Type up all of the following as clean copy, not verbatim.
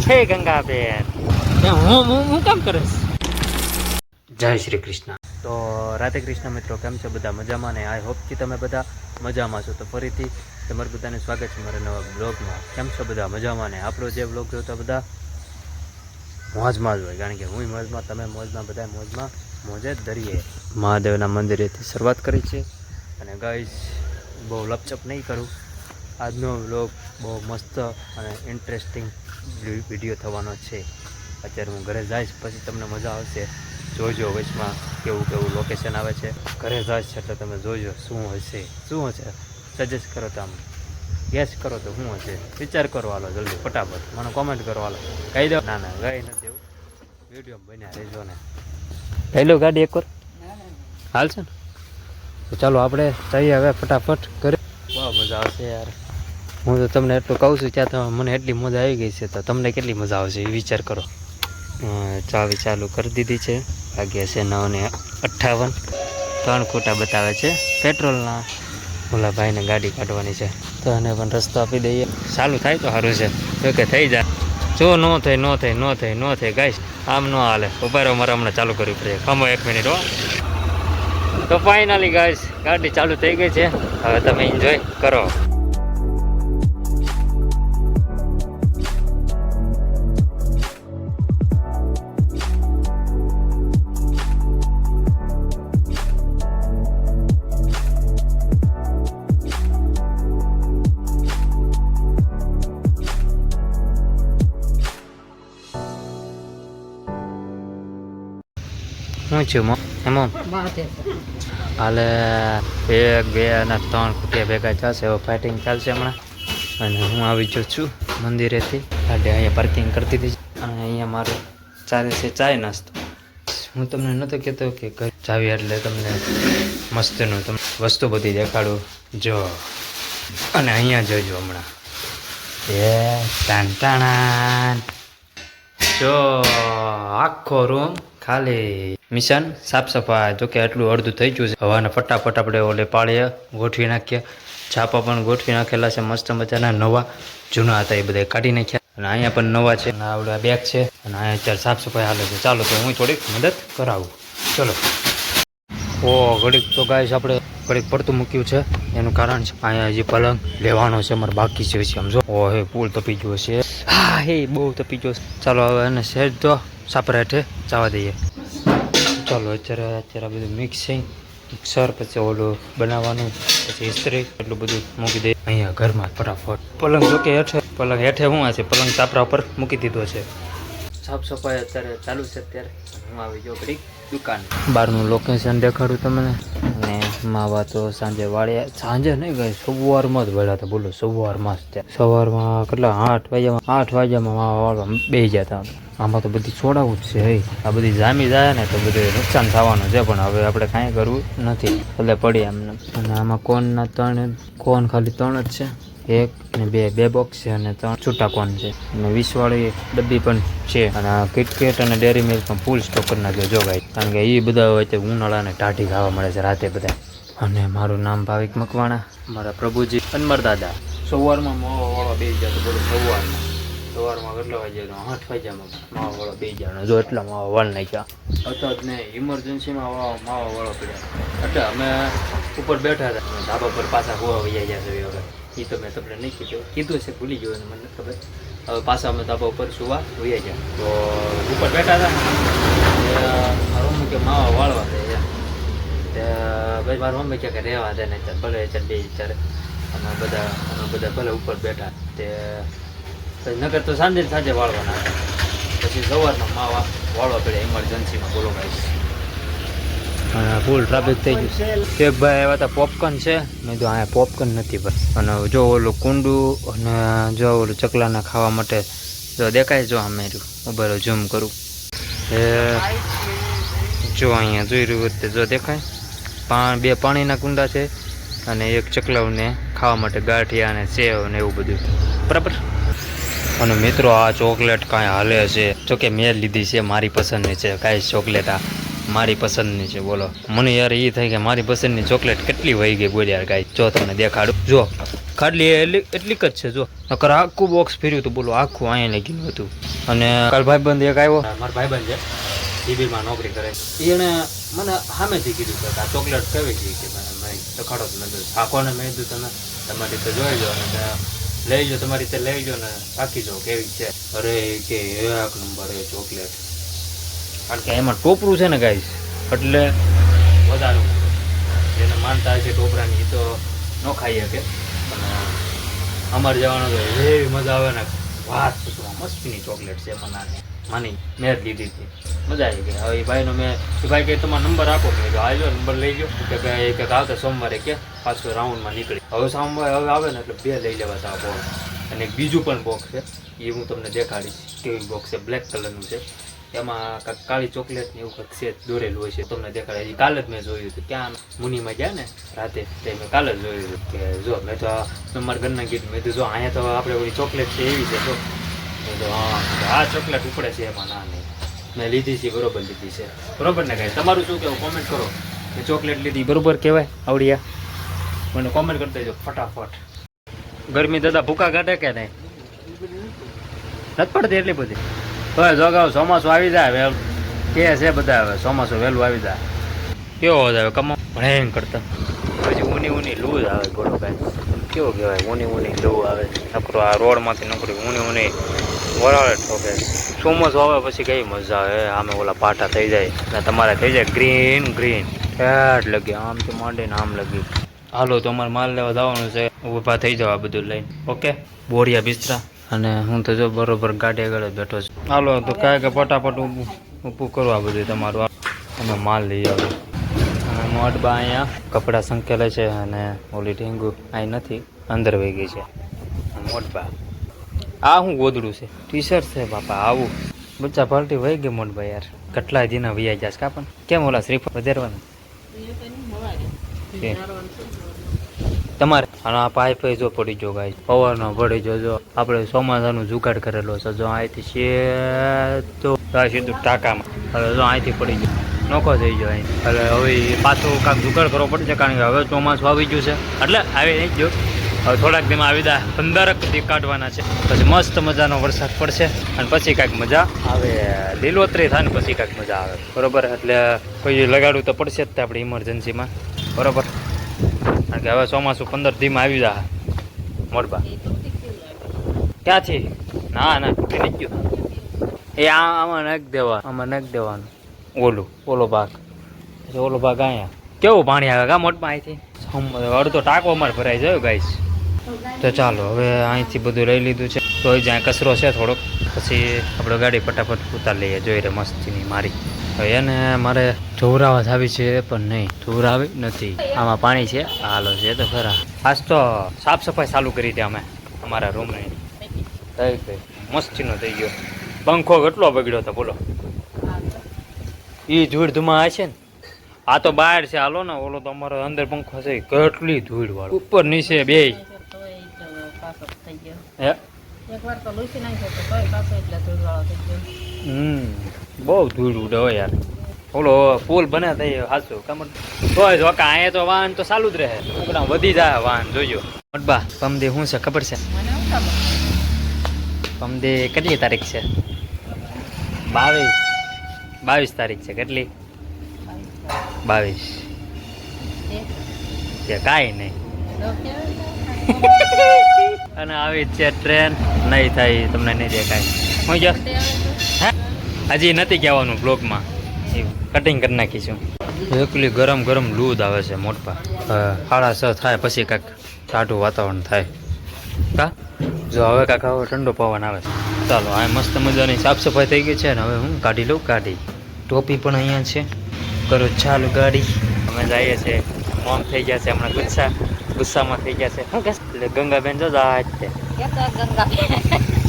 હે ગંગાબેન હું કામ કરીશ. જય શ્રી કૃષ્ણ. તો રાધે કૃષ્ણ મિત્રો, કેમ છો બધા? મજામાં ને? આઈ હોપ કે તમે બધા મજામાં છો. તો ફરીથી તમારું બધાને સ્વાગત છે મારા નવા બ્લોગમાં. કેમ છો બધા? મજામાં ને? આપણો જે બ્લોગ જોતા બધા મોજમાં જ હોય, કારણ કે હું મોજમાં, તમે મોજમાં, બધા મોજમાં મોજે દરિયે મહાદેવના મંદિરેથી શરૂઆત કરી છે. અને ગાઈસ બહુ લપચપ નહીં કરું. આજનો બ્લોગ બહુ મસ્ત અને ઇન્ટરેસ્ટિંગ વિડીયો થવાનો છે. અત્યારે હું ઘરે જઈશ પછી તમને મજા આવશે. જોજો વચમાં કેવું કેવું લોકેશન આવે છે. ઘરે જઈશ એટલે તમે જોજો શું હશે. સજેસ્ટ કરો તો, આમ ગેસ કરો તો શું હશે. વિચાર કરો, હાલો જલ્દી ફટાફટ મને કોમેન્ટ કરો. હાલો કહી દો. ના ગઈ નથી એવું વિડીયો બન્યા રહેજો ને. લઈ લો ગાડી એકવાર, હાલ છે ને? તો ચાલો આપણે જઈએ હવે ફટાફટ ઘરે. બહુ મજા આવશે યાર. હું તો તમને એટલું કહું છું, ત્યાં તો મને એટલી મજા આવી ગઈ છે, તો તમને કેટલી મજા આવશે એ વિચાર કરો. ચાવી ચાલુ કરી દીધી છે. વાગ્યા છે 9:58. 3 ખોટા બતાવે છે પેટ્રોલના. ઓલા ભાઈને ગાડી કાઢવાની છે, તો એને પણ રસ્તો આપી દઈએ. ચાલુ થાય તો સારું છે, તો કે થઈ જાય. જો ન થાય ગાઈશ, આમ ન હાલે. ઉભા રહો, મારે હમણાં ચાલુ કરવી પડે. ખમો 1 મિનિટ હો. તો ફાઇનલી ગાઈસ ગાડી ચાલુ થઈ ગઈ છે. હવે તમે એન્જોય કરો. શું થયું એમાં? હાલે 1, 2 અને 3 ખૂટિયા ભેગા જશે. હવે ફાઇટિંગ ચાલશે હમણાં. અને હું આવી જાઉં છું મંદિરેથી. ગાડી અહીંયા પાર્કિંગ કરી દીધી છે. અને અહીંયા મારું ચાલે છે ચાય નાસ્તો. હું તમને નહોતો કહેતો કે ઘર જાવી એટલે તમને મસ્તનું તમને વસ્તુ બધી દેખાડું. જો અને અહીંયા જોજો હમણાં ટાણ જો આખો રૂમ ખાલી. મિશન સાફ સફાઈ. જો કે આટલું અડધું થઈ ગયું છે. હવાને ફટાફટ આપણે ઓલે પાળીએ ગોઠવી નાખીએ. છાપા પણ ગોઠવી નાખેલા છે મસ્ત મજાના. નવા જૂના હતા એ બધા કાઢી નાખ્યા. અને અહીંયા પણ નવા છે. અને આવડા બેગ છે. અને અહીંયા અત્યારે સાફ સફાઈ હાલે છે. ચાલો તો હું થોડીક મદદ કરાવું. ચલો. ઘડીક તો ગાઈસ આપણે ઘડીક પડતું મૂક્યું છે. એનું કારણ છે અહીંયા હજી પલંગ લેવાનો છે અમારે, બાકી છે. સમજો હે પુલ તપી ગયો છે. હા હે બહુ તપી ગયો છે. ચાલો હવે એને સેજ તો સાપરા હેઠે જવા દઈએ. ચાલો અત્યારે બધું મિક્સિંગ મિક્સર, પછી ઓલું બનાવવાનું, પછી ઇસ્ત્રી, એટલું બધું મૂકી દઈએ અહીંયા ઘરમાં ફટાફટ. પલંગ જો કે પલંગ હેઠે શું છે, પલંગ તાપરા ઉપર મૂકી દીધો છે. સાફ સફાઈ અત્યારે ચાલુ છે. અત્યારે હું આવી ગયો ઘડી દુકાન. બહારનું લોકેશન દેખાડું તમને. અને માવા તો સાંજે વાળ્યા. સાંજે નહીં ગઈ, સવારમાં જ વળ્યા હતા. બોલો સવારમાં જ ત્યાં સવારમાં કેટલા 8 વાગ્યામાં માવા વાળવા બેસી ગયા હતા. આમાં તો બધી છોડાવું જ છે. આ બધી જામી જાય ને તો બધું નુકસાન થવાનું છે. પણ હવે આપણે કાંઈ કરવું નથી, એટલે પડી એમને. અને આમાં કોનના 3 કોન ખાલી 3 જ છે. 1 ને 2 બોક્સ છે અને 3 છૂટા કોન છે. અને 20 વાળી ડબ્બી પણ છે. અને આ કિટકેટ અને ડેરી મિલ્ક પણ ફૂલ સ્ટોક કરી નાખ્યો જો ભાઈ, કારણ કે એ બધા હોય તો ઉનાળાને ટાઢી ખાવા મળે છે રાતે બધા. અને મારું નામ ભાવિક મકવાણા, મારા પ્રભુજી અનમર દાદા. સવારમાં માવા વાળા બે જાય. બોલો સવારમાં કેટલા વાગ્યા? 8 વાગ્યામાં માવા વાળા બે જાય. જો એટલા માવા વાળ નાખ્યા હતા જ ને. ઇમરજન્સીમાં માવા વાળા પડ્યા. એટલે અમે ઉપર બેઠા હતા, ધાબા પર પાછા હોવા વૈયા ગયા છે. હવે એ તો મેં તમને નહીં કીધું છે, ભૂલી ગયો મને નથી ખબર. હવે પાછા અમે ધાબા ઉપર સુવા વૈયા ગયા. તો ઉપર બેઠા હતા મારા મમ્મી કે માવા વાળવા છે. ભાઈ મારા મમ્મી કે રહેવા દે ને, ભલે બે ચારે અમે બધા ભલે ઉપર બેઠા. તે નગર તો સાંજે વાળવાના હતા. પછી સવારમાં માવા વાળવા પડ્યા ઇમરજન્સીમાં. બોલો ગાઈસ, ફૂલ ટ્રાફિક થઈ ગયું. એક ભાઈ આવ્યા હતા, પોપકોર્ન છે. મેં તો અહીંયા પોપકોર્ન નથી બસ. અને જો ઓલું કુંડું, અને જો ઓલું ચકલાના ખાવા માટે જો દેખાય. જો આમ મેરું ઉભા ઝૂમ કરું. જો અહીંયા જોઈ રહ્યું તે જો દેખાય. 2 પાણીના કુંડા છે અને 1 ચકલાઓને ખાવા માટે ગાંઠિયા અને સેવ ને એવું બધું. બરાબર. અને મિત્રો આ ચોકલેટ કાંઈ હાલે છે. જોકે મેં લીધી છે, મારી પસંદની છે. કાંઈ ચોકલેટ આ મારી પસંદની છે બોલો. મને યાર એ થાય કે મારી પસંદની ચોકલેટ કેટલી વહી ગઈ બોલ યાર ગાય. જો તમને દેખાડું, જો ખાલી એટલીક જ છે. જો નકર આખું બોક્સ ફેર્યું હતું બોલો, આખું અહીંયા લગીનું હતું. અને કાલ ભાઈબંધ એક આવ્યો, મારો ભાઈબંધ છે, સીબીમાં નોકરી કરે. એણે મને સામેથી કીધું કે આ ચોકલેટ કેવી છે કે મેં દેખાડો જ નથી. આખોને મેં કીધું તમારી રીતે જોઈ લો અને લઈ જાઓ, તમારી રીતે લઈ જાઓ ને બાકી જાઓ કેવી છે. અરે કે એક નંબર એ ચોકલેટ, કારણ કે એમાં ટોપરું છે ને ગાઈસ, એટલે વધારે જેને માનતા હશે ટોપરાની એ તો ન ખાઈ શકે. પણ અમારે જવાનું તો એવી મજા આવે ને વાત પૂછવા. મસ્તીની ચોકલેટ છે, માની મેં જ લીધી હતી, મજા આવી ગઈ. હવે એ ભાઈનો મેં એ ભાઈ કે તમારો નંબર આપો, મેં જો આવજો નંબર લઈ ગયો કે આવતા સોમવારે કે પાછું રાઉન્ડમાં નીકળી. હવે સોમવારે હવે આવે ને એટલે 2 લઈ લેવા હતા બોક્સ. અને એક બીજું પણ બોક્સ છે, એ હું તમને દેખાડીશ કેવી બોક્સ છે. બ્લેક કલરનું છે, એમાં કાંઈક કાળી ચોકલેટ ને એવું કંઈક છે દોરેલું હોય છે. તમને દેખાડે. એ કાલે જ મેં જોયું હતું, ક્યાં મુનિમાં ગયા ને રાતે, તે મેં કાલે જ જોયું હતું કે જો મેં તો મારા ઘરના કીધું, મેં તો જો અહીંયા તો આપણે ઓલી ચોકલેટ છે એવી છે. તો મેં તો હા આ ચોકલેટ ઉપડે છે એમાં. ના નહીં, મેં લીધી છે બરોબર લીધી છે. બરોબર ને કાંઈ તમારું શું કહેવું કોમેન્ટ કરો કે ચોકલેટ લીધી બરોબર કહેવાય આવડિયા? મને કોમેન્ટ કરી દેજો ફટાફટ. ગરમી દાદા ભૂકા કાઢે કે નહીં? નથી પડતી એટલી બધી? હવે જોગાવ ચોમાસું આવી જાય કે છે બધા. હવે ચોમાસું વહેલું આવી જાય કેવો આવે કમા ભણે કરતા. પછી ઊની લૂ જ આવે બોલો કાંઈ કેવો કહેવાય, ઊની લૂ આવે. નકરો આ રોડમાંથી નકરી ઊની વરાળે ઠોકે. ચોમાસું આવે પછી કઈ મજા આવે. આમે ઓલા પાટા થઈ જાય ને તમારે થઈ જાય ગ્રીન એટ લગી આમથી માંડીને આમ લગી. હાલો તો અમારે માલ લેવા જવાનું છે, ઊભા થઈ જાવ આ બધું લઈને. ઓકે બોરિયા બિસ્તરા અને હું તો જો બરોબર ગાડી આગળ જ બેઠો છું. હાલો તો કાંઈ કે ફટાફટ ઊભું કરવા બધું તમારું. અમે માલ લઈ આવ્યો. અને મોડબા અહીંયા કપડાં સંકેલે છે અને ઓલી ઢીંગુ અહીં નથી, અંદર વહી ગઈ છે મોડબા. આ શું ગોદડું છે? ટી શર્ટ છે બાપા. આવું બચ્ચા પાર્ટી વહી ગઈ મોડબા યાર. કેટલાય દિના વૈયા જશે કા. પણ કેમ ઓલા શ્રીફળ વધારવાનું તમારે? અને આ પાઇપ જો પડી જો ગાય, પવનનો પડી જો. આપણે ચોમાસાનું જુગાડ કરેલો છે. જો અહીંથી સીધો સીધું ટાંકામાં. હવે જો અહીંથી પડી ગયો, નોખો થઈ ગયો અહીં. એટલે હવે પાછું કાંક જુગાડ કરવો પડશે, કારણ કે હવે ચોમાસું આવી ગયું છે. એટલે આવી નહીં ગયો, હવે થોડાક દીમાં આવી જાય. 15 દી કાઢવાના છે, પછી મસ્ત મજાનો વરસાદ પડશે અને પછી કાંઈક મજા આવે. લીલોતરી થાય ને પછી કાંઈક મજા આવે બરોબર. એટલે કોઈ લગાડવું તો પડશે જ આપણે ઇમરજન્સીમાં બરોબર. કારણ કે હવે ચોમાસું 15 દીમાં આવી જાય. મોડબા ક્યાંથી? ના તૂટી નહીં ગયું એ. આમાં નાખી દેવા, આમાં નાખી દેવાનું ઓલો ભાગ. ઓલો ભાગ અહીંયા કેવું પાણી આવે કા મોટમાં અહીંથી. અડધો ટાંકો અમારે ભરાઈ જાય ગાઈસ. તો ચાલો હવે અહીંથી બધું લઈ લીધું છે. તો જ્યાં કચરો છે થોડોક, પછી આપણે ગાડી ફટાફટ ઉતાર લઈએ. જોઈ રે મસ્તીની મારી. હવે એને મારે જોવરાવા આવી છે પણ નહીં, જોવરાવી નથી. આમાં પાણી છે, હાલો છે તો ખરા. આજ તો સાફ સફાઈ ચાલુ કરી હતી અમે અમારા રૂમની. થઈ ગઈ મસ્તીનો થઈ ગયો. પંખો કેટલો બગડ્યો હતો બોલો. એ ધૂળ ધુમા છે ને. આ તો બહાર છે હાલો ને. ઓલો તો અમારો અંદર પંખો છે, કેટલી ધૂળ વાળો ઉપર નીચે બે. બહુ ધૂળ ઉડે હોય યાર. ઓલો પુલ બને થઈ સાચું કમર તોય જો અહીંયા તો વાહન તો ચાલુ જ રહે. વધી જાય વાહન જોજો. મોટબા પમદે શું છે ખબર છે? પમદે કેટલી તારીખ છે? 22 તારીખ છે. કેટલી? 22 કાંઈ નહીં. અને આવી છે ટ્રેન. નહીં થાય તમને નહીં દેખાય. હું જો હજી નથી કહેવાનું બ્લોગમાં, કટિંગ કરી નાખીશું. એકલી ગરમ લૂદ આવે છે મોટપા. 6:30 થાય પછી કાંઈક ટાઢું વાતાવરણ થાય કા. જો હવે કાંઈક હવે ઠંડો પવન આવે. ચાલો આ મસ્ત મજાની સાફ સફાઈ થઈ ગઈ છે ને. હવે હું કાઢી લઉં ગાડી. ટોપી પણ અહીંયા છે. કરો ચાલુ ગાડી. અમે જઈએ છીએ. મોમ થઈ ગયા છે હમણાં ગુસ્સામાં થઈ ગયા છે. શું કે એટલે ગંગાબેન જો જાય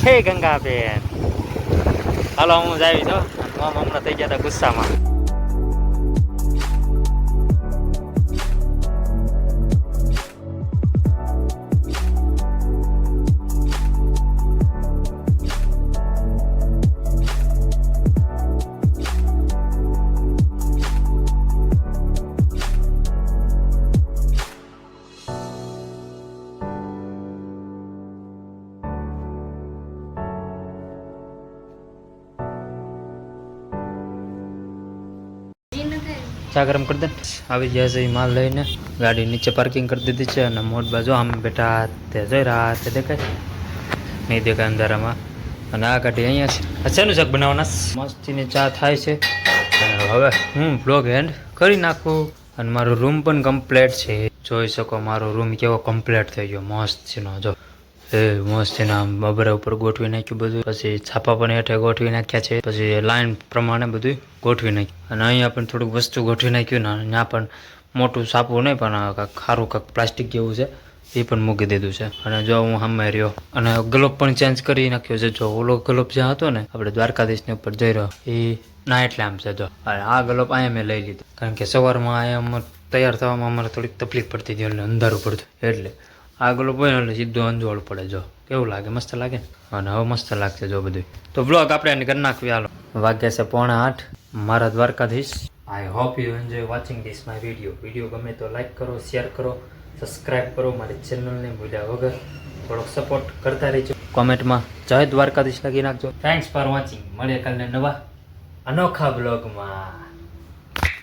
છે ગંગાબેન. હાલો હું જ આવી જાઉં. મોમ હમણાં થઈ ગયા હતા ગુસ્સામાં. ચા ગરમ કરી દે. આવી ગયા છે એ માલ લઈને, ગાડી નીચે પાર્કિંગ કરી દીધી છે અને મોટ બાજુ આમ બેઠા તે જોઈ રહ્યા તે દેખાય નહીં દેખાય અંધારામાં. અને આ ગાડી અહીંયા છે. શેનું શાક બનાવવાના? મસ્તીની ચા થાય છે અને હવે હું બ્લોગ એન્ડ કરી નાખું. અને મારો રૂમ પણ કમ્પ્લીટ છે, જોઈ શકો મારો રૂમ કેવો કમ્પ્લીટ થઈ ગયો મસ્ત છે. જો એ મસ્ત છે ને, આમ બબરા ઉપર ગોઠવી નાખ્યું બધું, પછી છાપા પણ હેઠે ગોઠવી નાખ્યા છે, પછી લાઈન પ્રમાણે બધું ગોઠવી નાખ્યું. અને અહીંયા પણ થોડુંક વસ્તુ ગોઠવી નાખ્યું ને ત્યાં પણ મોટું છાપું નહીં પણ કાંઈક ખારું કાંઈક પ્લાસ્ટિક જેવું છે એ પણ મૂકી દીધું છે. અને જો હું સામે રહ્યો અને ગ્લોબ પણ ચેન્જ કરી નાખ્યો છે. જો ઓલો ગ્લોબ જ્યાં હતો ને આપણે દ્વારકાધીશની ઉપર જઈ રહ્યો એ ના એટલે આમ છે. જો આ ગ્લોબ અહીંયા મેં લઈ લીધું કારણ કે સવારમાં અહીંયા તૈયાર થવામાં અમારે થોડીક તકલીફ પડતી હતી એટલે અંધારું પડતું, એટલે આ ગ્લોબ હોય એટલે સીધું અંજવાળ પડે. જો કેવું લાગે? મસ્ત લાગે ને? અને હવે મસ્ત લાગશે જો બધું. તો બ્લોગ આપણે એને કરી નાખવી. હાલો, વાગ્યા છે 7:45. મારા Dwarkadhish. I hope you enjoy watching this my video ગમે તો લાઈક કરો, શેર કરો, સબસ્ક્રાઈબ કરો, મારી ચેનલને ભૂલ્યા વગર થોડોક સપોર્ટ કરતા રહેજો. કોમેન્ટમાં જય દ્વારકાધીશ લખી નાખજો. Thanks for watching. મળીએ કાલે નવા અનોખા બ્લોગમાં.